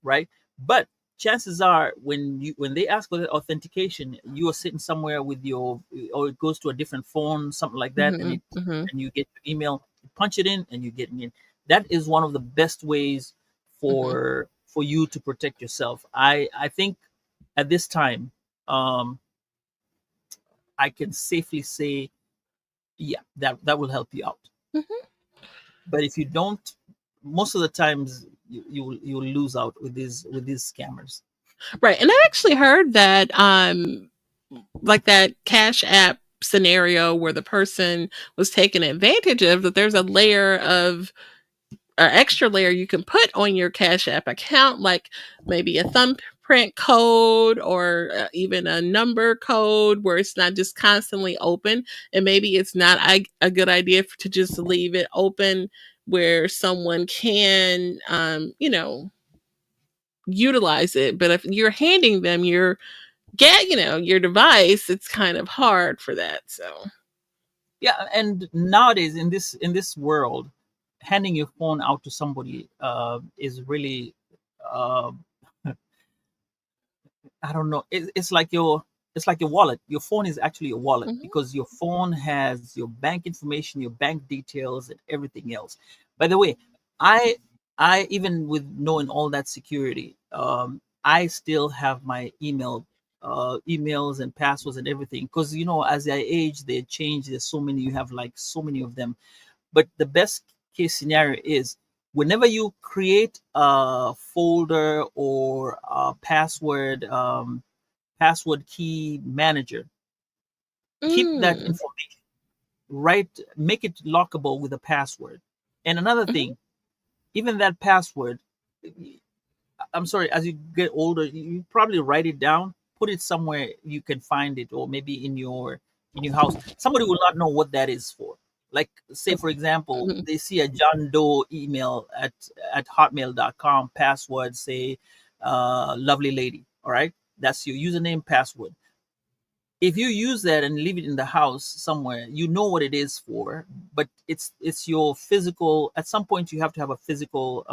right? But chances are, when they ask for the authentication, you are sitting somewhere with your, or it goes to a different phone, something like that, and Mhm. Mhm. you get your email, you punch it in, and you get in. That is one of the best ways Mhm. for you to protect yourself. I think at this time, um, I can safely say, yeah, that will help you out. Mhm. But if you don't, most of the times you will lose out with these scammers. Right. And I actually heard that like that Cash App scenario where the person was taken advantage of, that there's a layer of an extra layer you can put on your Cash App account, like maybe a thumbprint code or even a number code where it's not just constantly open. And maybe it's not a good idea to just leave it open where someone can, utilize it. But if you're handing them your device, it's kind of hard for that. So, Yeah, and nowadays in this world, handing your phone out to somebody is really, uh, I don't know. It's like your wallet. Your phone is actually your wallet, mhm, because your phone has your bank information, your bank details, and everything else. By the way, I I even with knowing all that security, I still have my emails and passwords and everything, because as I age, they change. There's so many. You have like so many of them. But the best case scenario is, whenever you create a folder or a password key manager, keep that mm, information, right? Make it lockable with a password. And another mhm, thing, even that password, I'm sorry, as you get older, you probably write it down, put it somewhere you can find it, or maybe in your house. Somebody will not know what that is for. Like, say for example, mhm, they see a John Doe email at hotmail.com, password, say, lovely lady. All right, that's your username, password. If you use that and leave it in the house somewhere, you know what it is for, but it's your physical. At some point, you have to have a physical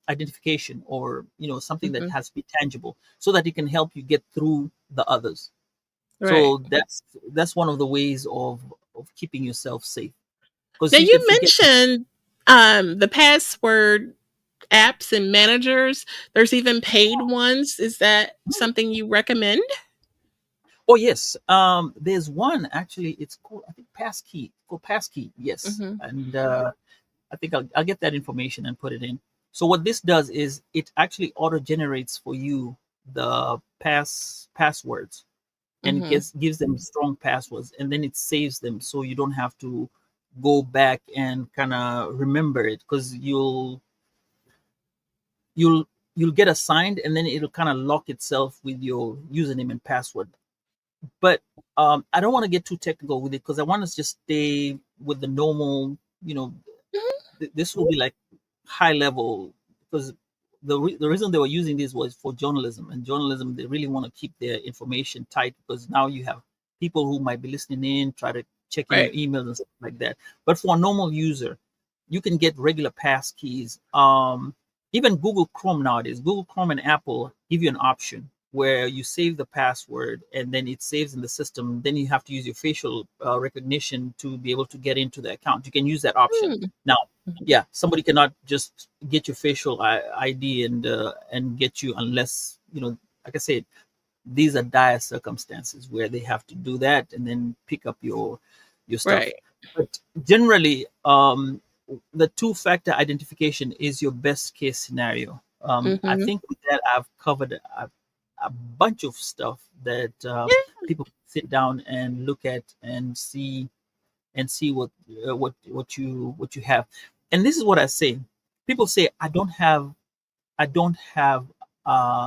identification, or something that mhm. has to be tangible, so that it can help you get through the others. Right. So that's one of the ways of keeping yourself safe, because Now you you can forget. mentioned the password apps and managers. There's even paid ones. Is that something you recommend? Oh yes, there's one actually. It's called, I think, Passkey. Called Passkey. Yes, Hmm. and I think I'll get that information and put it in. So what this does is, it actually auto generates for you the passwords, and Hmm. gives them strong passwords, and then it saves them, so you don't have to go back and kind of remember it, because you'll you'll get assigned, and then it'll kind of lock itself with your username and password. But I don't want to get too technical with it, because I want to just stay with the normal. You know, this will be like high level, because the reason they were using this was for journalism, and journalism, they really want to keep their information tight, because now you have people who might be listening in, try to check in your Right. emails and stuff like that. But for a normal user, you can get regular pass keys. Even Google Chrome nowadays, Google Chrome and Apple give you an option where you save the password, and then it saves in the system. Then you have to use your facial recognition to be able to get into the account. You can use that option. Mm. Now, Mhm. yeah, somebody cannot just get your facial ID and get you, unless like I said, these are dire circumstances where they have to do that and then pick up your stuff. Right. But generally, the two-factor identification is your best case scenario. I Mm-hmm. think with that I've covered a bunch of stuff that Yeah. people sit down and look at and see what you have. And this is what I say. People say I don't have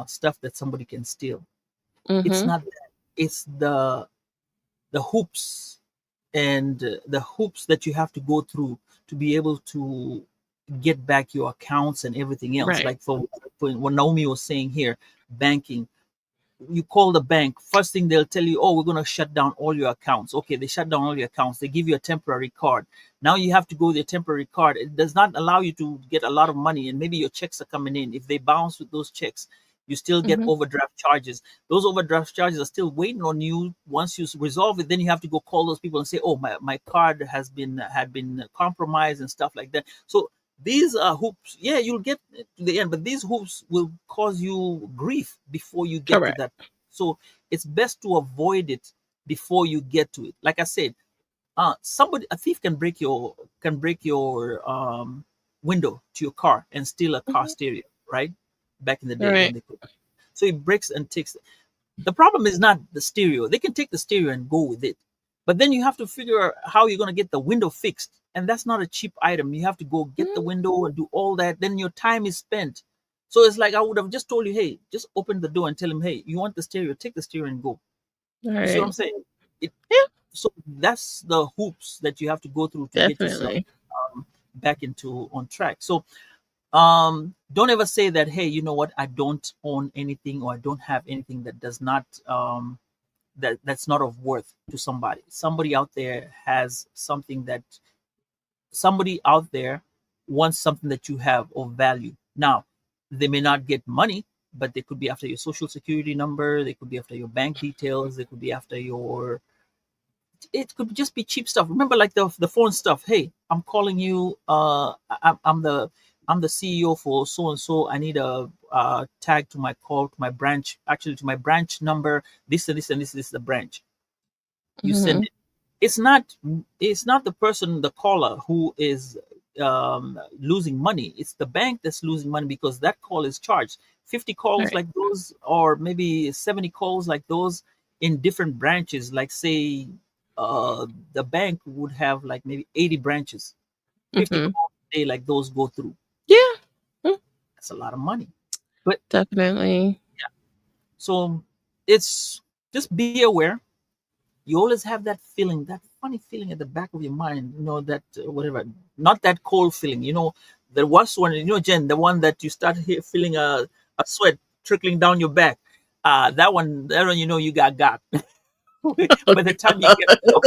stuff that somebody can steal. It's Mm-hmm. not that. It's the hoops and the hoops that you have to go through to be able to get back your accounts and everything else. Right. Like for what Naomi was saying here, banking, you call the bank, first thing they'll tell you, oh, we're going to shut down all your accounts. Okay, they shut down all your accounts, they give you a temporary card. Now you have to go with your temporary card. It does not allow you to get a lot of money, and maybe your checks are coming in. If they bounce with those checks, you still get Mm-hmm. overdraft charges. Those overdraft charges are still waiting on you. Once you resolve it, then you have to go call those people and say, oh, my card had been compromised and stuff like that. So these are hoops. Yeah, you'll get to the end, but these hoops will cause you grief before you get to Correct. that. So it's best to avoid it before you get to it. Like I said, somebody, a thief can break your window to your car and steal a car Mm-hmm. stereo, right? Back in the day when Right. they could. So he breaks and takes. The problem is not the stereo. They can take the stereo and go with it, but then you have to figure out how you're going to get the window fixed, and that's not a cheap item. You have to go get the Mm-hmm. window and do all that. Then your time is spent. So it's like I would have just told you, hey, just open the door and tell him, hey, you want the stereo? Take the stereo and go. You see what I'm Right. saying? It, Yeah. so that's the hoops that you have to go through to get yourself Definitely. back into on track. So don't ever say that, hey, you know what, I don't own anything or I don't have anything that does not that's not of worth to somebody. Somebody out there has something that somebody out there wants something that you have of value. Now, they may not get money, but they could be after your social security number, they could be after your bank details, they could be after your, it could just be cheap stuff. Remember, like the phone stuff. Hey, I'm calling you. I'm the CEO for so and so. I need a tag to my call to my branch. Actually, to my branch number. This and this and this is the branch. You send Mm-hmm. it. It's not the person, the caller, who is losing money. It's the bank that's losing money because that call is charged. 50 calls Right. like those, or maybe 70 calls like those in different branches. Like say, the bank would have like maybe 80 branches. 50 Mm-hmm. calls a day like those go through. Yeah. Mm, That's a lot of money. But definitely. so it's just be aware. You always have that feeling, that funny feeling at the back of your mind, that whatever, not that cold feeling, the worst one, Jen, the one that you start feeling a sweat trickling down your back. That one, you got. Oh, By the time you get God. home,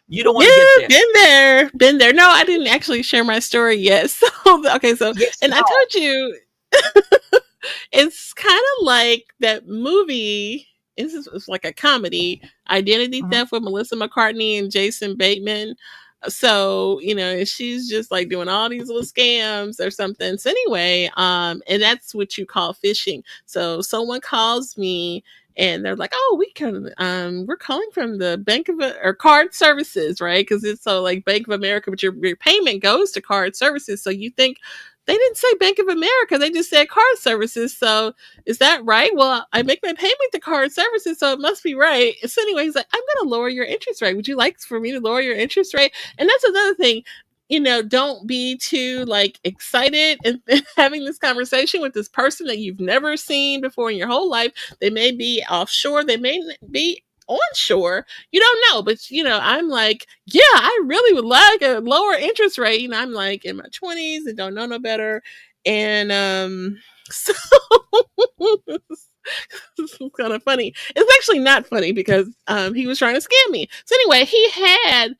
you don't want to get Yeah, there. been there, been there. No, I didn't actually share my story yet. So okay, so Yes, and I now. told you it's kind of like that movie. It's like a comedy, Identity Mhm. Theft with Melissa McCartney and Jason Bateman. So, she's just like doing all these little scams or something. So anyway, and that's what you call phishing. So someone calls me and they're like, "Oh, we're calling from the Bank of or Card Services, right? Because it's so like Bank of America, but your payment goes to Card Services. So you think they didn't say Bank of America. They just said card services. So is that right? Well, I make my payment to card services, so it must be right. So anyway, he's like, I'm going to lower your interest rate. Would you like for me to lower your interest rate? And that's another thing. Don't be too like excited and having this conversation with this person that you've never seen before in your whole life. They may be offshore. They may be onshore. You don't know, but I'm like, yeah, I really would like a lower interest rate. I'm like in my 20s and don't know no better. And so it's kind of funny. It's actually not funny because he was trying to scam me. So anyway, he had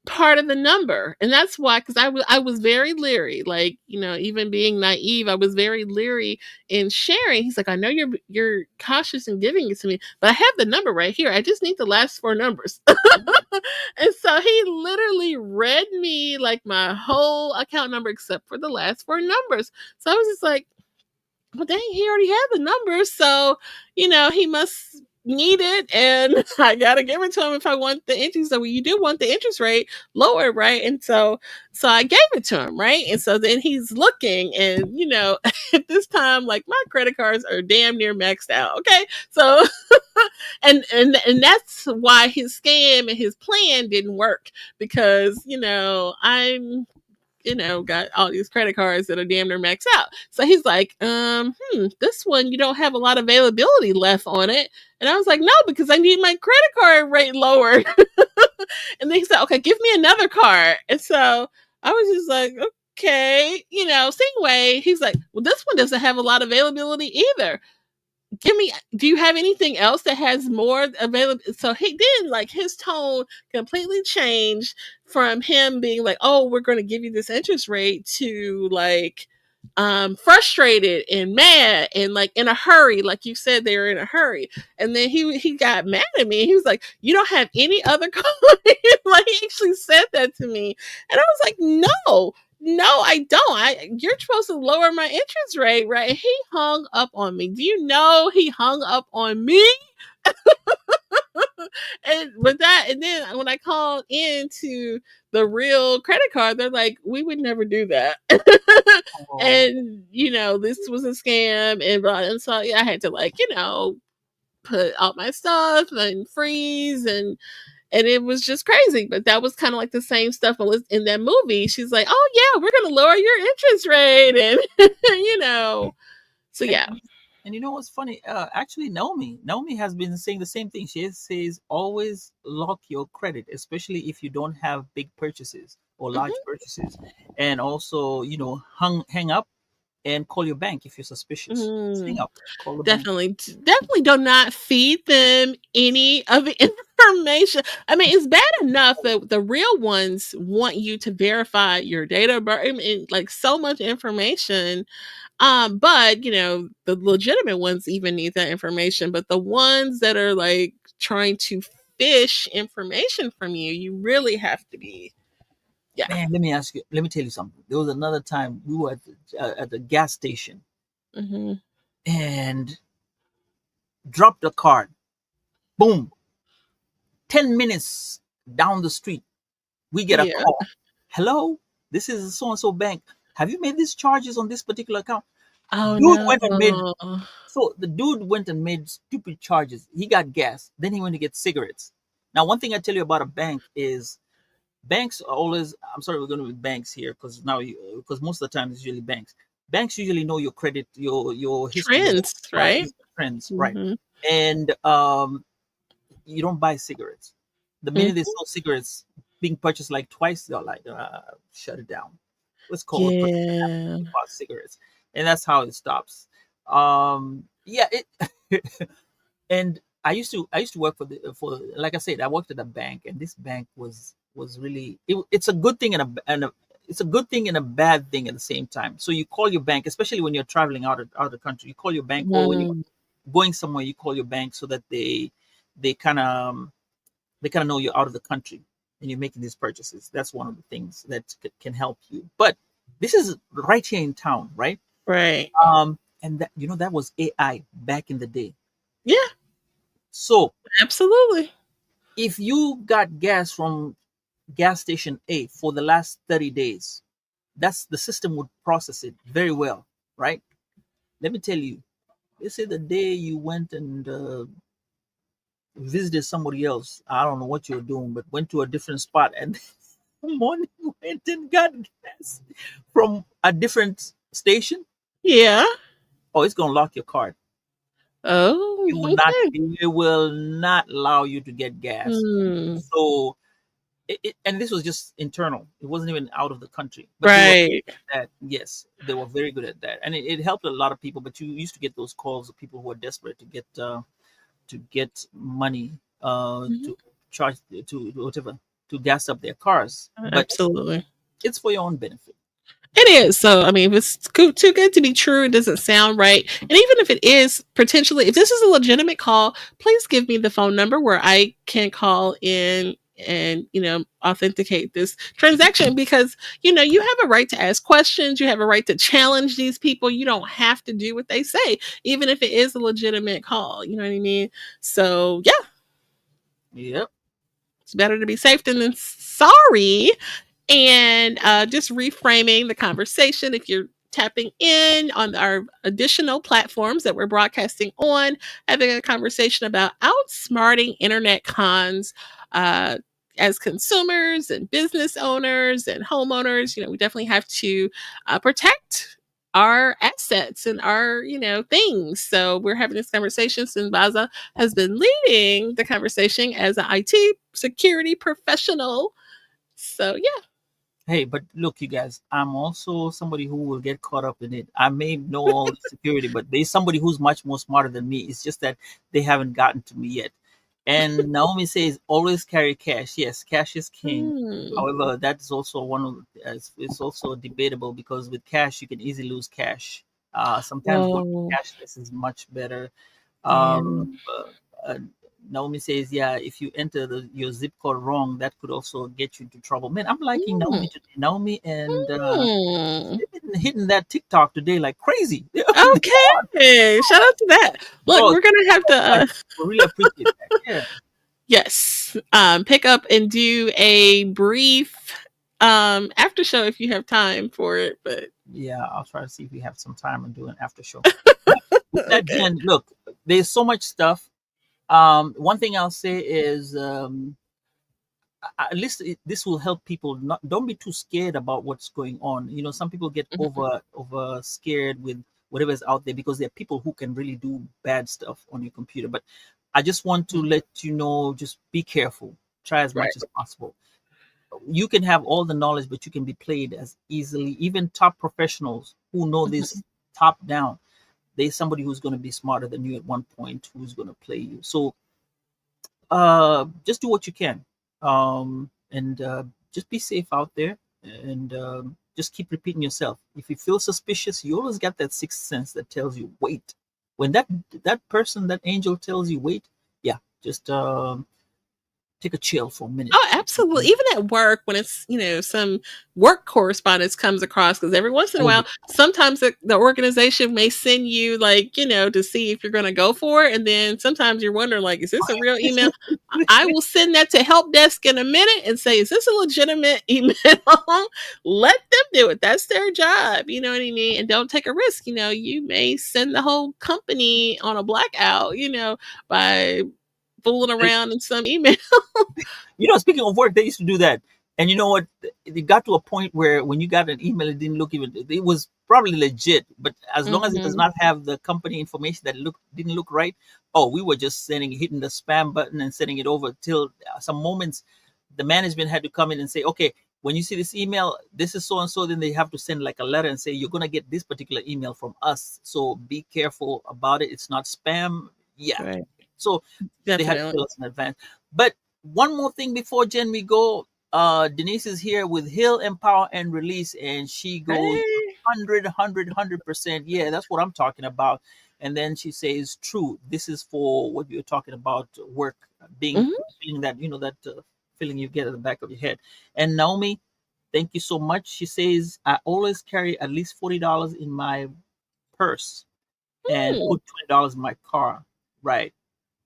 part of the number, and that's why, because I was very leery, like even being naive, I was very leery in sharing. He's like, I know you're cautious in giving it to me, but I have the number right here, I just need the last four numbers. And so he literally read me like my whole account number except for the last four numbers. So I was just like, well, dang, he already had the number, so he must need it, and I gotta give it to him if I want the interest. So, well, you do want the interest rate lower, right? And so I gave it to him, right? And so then he's looking, and at this time, like my credit cards are damn near maxed out. Okay, so and that's why his scam and his plan didn't work because I'm got all these credit cards that are damn near maxed out. So he's like, this one you don't have a lot of availability left on it. And I was like, no, because I need my credit card rate lowered. And then he said, okay, give me another card. And so I was just like, okay, same way. He's like, well, this one doesn't have a lot of availability either. Do you have anything else that has more available? So he did, like, his tone completely changed from him being like, oh, we're going to give you this interest rate, to like frustrated and mad and like in a hurry, like you said they were in a hurry. And then he got mad at me. He was like, you don't have any other card? Like, he actually said that to me, and I was like, no, I don't. You're supposed to lower my interest rate, right? And he hung up on me. Do you know he hung up on me? And with that, and then when I called into the real credit card, they're like, we would never do that. Oh, And this was a scam, and so yeah, I had to, like, put all my stuff and freeze, and it was just crazy. But that was kind of like the same stuff in that movie. She's like, oh yeah, we're gonna lower your interest rate, and so and yeah. and you know what's funny? Actually, Naomi has been saying the same thing. She says always lock your credit, especially if you don't have big purchases or large Mhm. purchases, and also hang up and call your bank if you're suspicious. Just hang Mm, up, call the bank. definitely do not feed them any of the information. I mean, it's bad enough that the real ones want you to verify your date of birth and like so much information. But the legitimate ones even need that information. But the ones that are like trying to fish information from you, you really have to be, yeah. Man, let me tell you something. There was another time we were at the gas station Hmm. and dropped the card. Boom. 10 minutes down the street, we get a Yeah. call. Hello, this is so and so bank. Have you made these charges on this particular account? Oh Dude went and made no. So the dude went and made stupid charges. He got gas. Then he went to get cigarettes. Now, one thing I tell you about a bank is banks are always. I'm sorry, we're going to be banks here because most of the time it's usually banks. Banks usually know your credit, your history, Trends, right? right? Trends, right? Hmm. And you don't buy cigarettes. The minute they sell cigarettes being purchased like twice, they're like, shut it down. Let's call the person Yeah. who bought cigarettes, and that's how it stops. Yeah, it. And I used to work for like I said, I worked at a bank, and this bank was really it's a good thing and it's a good thing and a bad thing at the same time. So you call your bank, especially when you're traveling out of the country. You call your bank, or when you're Mm, going somewhere, you call your bank so that they kind of they kind of know you're out of the country and you're making these purchases. That's one of the things that can help you. But this is right here in town, right? right. And that was AI back in the day. Yeah, So absolutely. if you got gas from gas station A for the last 30 days, that's the system would process it very well, right? Let me tell you, let's say the day you went and visited somebody else, I don't know what you were doing, but went to a different spot and morning went and got gas from a different station. Yeah. Oh, it's gonna lock your card. Oh, okay. It will not allow you to get gas. Hmm. So and this was just internal. It wasn't even out of the country, but they were Right. that. Yes, they were very good at that, and it helped a lot of people. But you used to get those calls of people who are desperate to get money Mhm. to charge to whatever to gas up their cars, but Absolutely. it's for your own benefit. It is. So, I mean, if it's too good to be true, it doesn't sound right. And even if it is potentially, if this is a legitimate call, please give me the phone number where I can call in and authenticate this transaction, because you have a right to ask questions, you have a right to challenge these people. You don't have to do what they say, even if it is a legitimate call. You know what I mean? So yeah, Yep. it's better to be safe than sorry. And just reframing the conversation, if you're tapping in on our additional platforms that we're broadcasting on, having a conversation about outsmarting internet cons. Uh, as consumers and business owners and homeowners, we definitely have to protect our assets and our things. So we're having this conversation. Sambaza has been leading the conversation as an IT security professional. So yeah. Hey, but look, you guys, I'm also somebody who will get caught up in it. I may know all the security, but there's somebody who's much more smarter than me. It's just that they haven't gotten to me yet. And Naomi says, always carry cash. Yes, cash is king. Mm. However, that's also one of it's also debatable, because with cash you can easily lose cash. Sometimes going Whoa. cashless is much better. Yeah. Uh, uh, Naomi says, "Yeah, if you enter your zip code wrong, that could also get you into trouble." Man, I'm liking Mm. Naomi today. Naomi and Mm. they've been hitting that TikTok today like crazy. They are. Okay. Shout out to that. Look, Oh, we're gonna have to so much. We really appreciate that. Yeah, yes, pick up and do a brief after show if you have time for it. But yeah. I'll try to see if we have some time and do an after show. But with that, okay. Jen, look, there's so much stuff. One thing I'll say is, at least this will help people. Not don't be too scared about what's going on. Some people get Mhm. over scared with whatever's out there, because there are people who can really do bad stuff on your computer. But I just want to let you know, just be careful. Try as Right. much as possible. You can have all the knowledge, but you can be played as easily. Even top professionals who know this Mhm. top down, there's somebody who's going to be smarter than you at one point who's going to play you. So just do what you can, and just be safe out there, and just keep repeating yourself. If you feel suspicious, you always got that sixth sense that tells you wait. When that person, that angel, tells you wait, yeah, just take a chill for a minute. Oh, absolutely. Even at work, when it's, some work correspondence comes across, because every once in a Oh, while, sometimes the organization may send you, like, to see if you're going to go for it. And then sometimes you're wondering, like, is this a real email? I will send that to help desk in a minute and say, is this a legitimate email? Let them do it. That's their job. You know what I mean? And don't take a risk. You may send the whole company on a blackout, by fooling yeah. around in some email. Speaking of work, they used to do that. And you know what? It got to a point where when you got an email, it didn't look even, it was probably legit, but as long as it does Mhm. not have the company information that didn't look right, oh, we were just hitting the spam button and sending it over till some moments the management had to come in and say, okay, when you see this email, this is so and so, then they have to send like a letter and say, you're going to get this particular email from us. So be careful about it. It's not spam. Yeah. Right. So they had to Definitely. tell us in advance. But one more thing before Jen we go. Denise is here with Heal, Empower, and Release, and she goes Hey. 100%. Yeah, that's what I'm talking about. And then she says, "True, this is for what you're talking about, work, being Mhm. feeling that feeling you get at the back of your head." And Naomi, thank you so much. She says, "I always carry at least $40 in my purse and Mm. put $20 in my car." Right.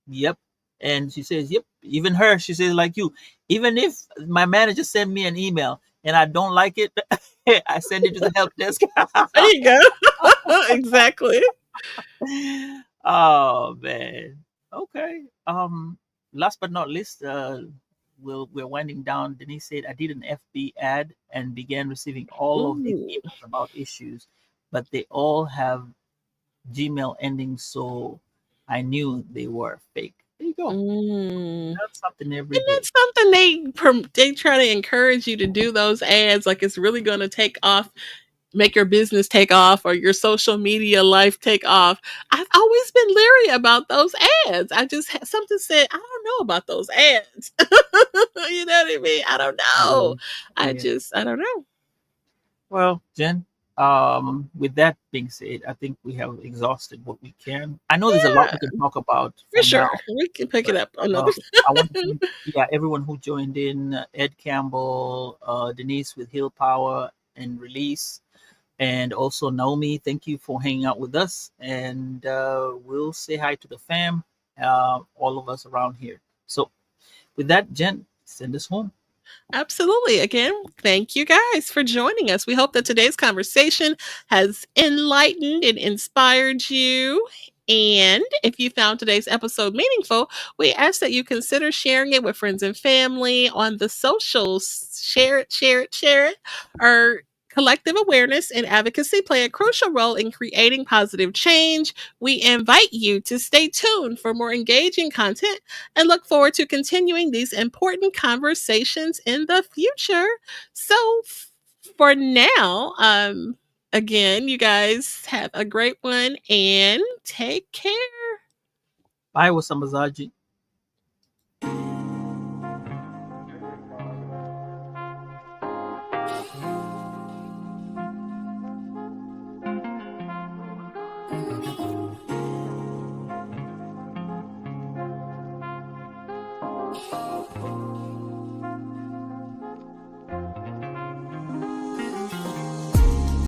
Yep. And she says, yep, even her, she says, like you, even if my manager sent me an email and I don't like it, I send it to the help desk. There you go. Exactly. Oh man. Okay. Last but not least, we're winding down. Denise said, I did an FB ad and began receiving all of these Ooh. emails about issues, but they all have Gmail endings, so I knew they were fake. There you go. Mm. Learn something every And day. that's something they try to encourage you to do those ads, like it's really going to take off, make your business take off or your social media life take off. I've always been leery about those ads. I just had something said, I don't know about those ads. You know what I mean? I don't Yeah. know. Yeah. I don't know. Well, Jen. With that being said, I think we have exhausted what we can. I know there's a lot Yeah, we can talk about for for sure. now, We can pick it but up another. uh, I want to thank, yeah, everyone who joined in, Ed Campbell, Denise with Heal Power and Release, and also Naomi. Thank you for hanging out with us, and we'll say hi to the fam, all of us around here. So, with that, Jen, send us home. Absolutely. Again, thank you guys for joining us. We hope that today's conversation has enlightened and inspired you. And if you found today's episode meaningful, we ask that you consider sharing it with friends and family on the socials. Share it, share it, share it. Our collective awareness and advocacy play a crucial role in creating positive change. We invite you to stay tuned for more engaging content and look forward to continuing these important conversations in the future. So, for now, again, you guys have a great one and take care. Bye, Wasambazaji.